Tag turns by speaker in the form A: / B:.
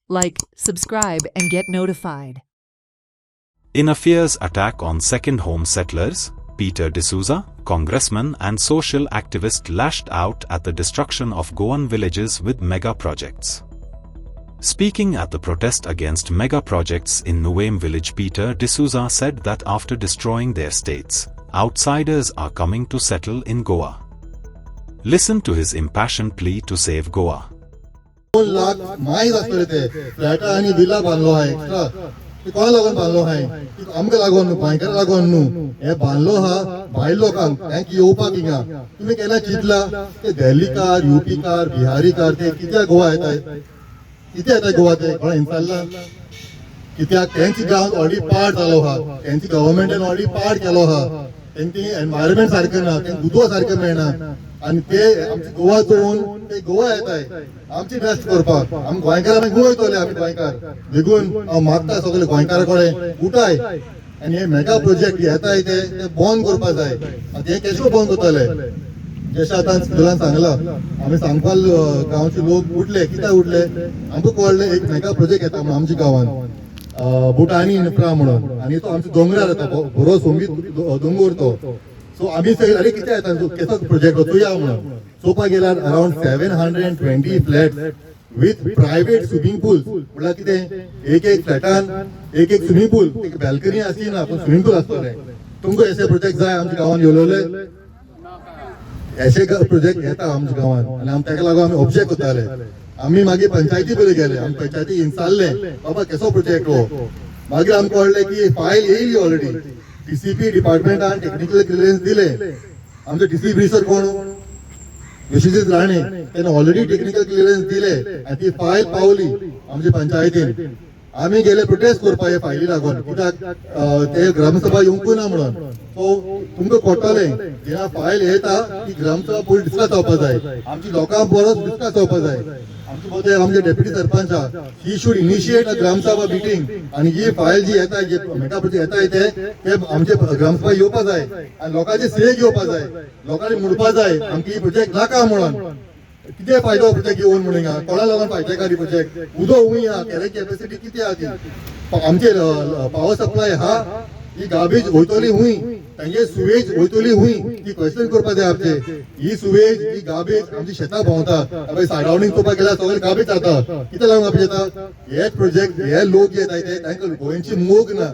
A: Like, subscribe, and get notified.
B: In a fierce attack on second home settlers, Peter D'Souza, congressman and social activist, lashed out at the destruction of Goan villages with mega projects. Speaking at the protest against mega projects in Nuwame village, Peter D'Souza said that after destroying their states, outsiders are coming to settle in Goa. Listen to his impassioned plea to save Goa.
C: 2 lakh माहीत असतले ते flat आणि villa बांधलो आहे extra ते कोणा लागून बांधलो आहे आमकां लागून न्हू गोंयकारां लागून न्हू हे बांधलो हा भायल्या लोकांक तांकां येवपाक हिंगा तुम्ही केन्ना चिंतला ते दिल्लीकार यूपीकार बिहारीकार ते कित्याक गोवा येताय कित्याक येताय गोवा ते कोणा विचारला कित्याक तेंची गांव ऑलरेडी पाड जालो हा तेंची गव्हर्नमेंटान ऑलरेडी पाड केलो हा तेंची एनवायरमेंट सारकें ना तेंका उदक सारकें मेळना आणि ते आमची गोवा चोरून ते गोवा येताय आमची बेस्ट करपाक आमी गोंयकार आमी गोंय येतले आमी गोंयकार देखून हांव मागता सगळे गोंयकारा कडेन उठाय आनी हे मेगा प्रोजेक्ट येताय ते बंद करपाक जाय ते केशो बंद करतले जशें आतां सिद्धूलान सांगला आमी सांगपाल गांवचे लोक उठले कित्याक उठले आमकां कळ्ळें एक मेगा प्रोजेक्ट येता म्हणून आमच्या गांवांत बुटानी इन्फ्रा म्हणून आनी तो आमच्या दोंगरार येता बरो सोंगीत दोंगर तो सो आम्ही सगळे अरे किती आहेत केसो प्रोजेक्ट चोया म्हणून चोवपाक गेल्यार around 720 flat with private swimming pool म्हळ्यार कितें एक फ्लॅटान एक स्विमींग पूल एक बॅल्कनी आसना पण स्विमींग पूल आसतले तुमकां अशे प्रोजेक्ट जाय आमच्या गांवांत येवलेले अशे प्रोजेक्ट येता आमच्या गांवांत आनी आमी ताका लागून आमी ऑब्जेक्ट करताले आमी मागीर पंचायती बरे गेले आमी पंचायती इंचारले बाबा केसो प्रोजेक्ट हो मागीर आमकां कळ्ळें की फायल येयली ऑलरेडी टीसीपी डिपार्टमेंटान टेक्निकल क्लियरन्स दिले आमचे टीसीपी सर कोण विश्वजीत राणे त्याने ऑलरेडी टेक्निकल क्लियरन्स दिले आणि ती फायल पावली आमच्या पंचायतीन आम्ही गेले प्रोटेस्ट करपाक हे फायली लागून कित्याक ते ग्रामसभा येवंक ना म्हणून सो तुमकां कळटलें जेन्ना फायल येता ती ग्रामसभा पयलीं डिस्कस जावपाक जाय आमची लोकांक बरोच डिस्कस जावपाक जाय आमचे deputy sarpanch he should initiate a gram sabha meeting आणि ही फायल जी येता जे मेगा प्रोजेक्ट येता ते आमचे ग्रामसभा येवपाक जाय आणि लोकांचे से घेवपाक जाय लोकांनी म्हणपाक जाय आमची प्रोजेक्ट नाका म्हणून कितें फायदो प्रोजेक्ट येवन म्हणून कोणा लागून फायदेकारी प्रोजेक्ट उदक हुंय हा कॅरेज कॅपॅसिटी कितें आहा ती आमचे पावर सप्लाय हा ही गार्बेज वयतली हुंय तांचे सुवेज वयतली हुंय ती क्वेश्चन करपाक जाय आमचे ही सुवेज ही गार्बेज आमची शेतां भोंवता सायडावणीक चोवपाक गेल्यार सगळे गार्बेज जाता कितें लागून गार्बेज जाता हे प्रोजेक्ट हे लोक जे येता ते तांकां गोंयची मोग ना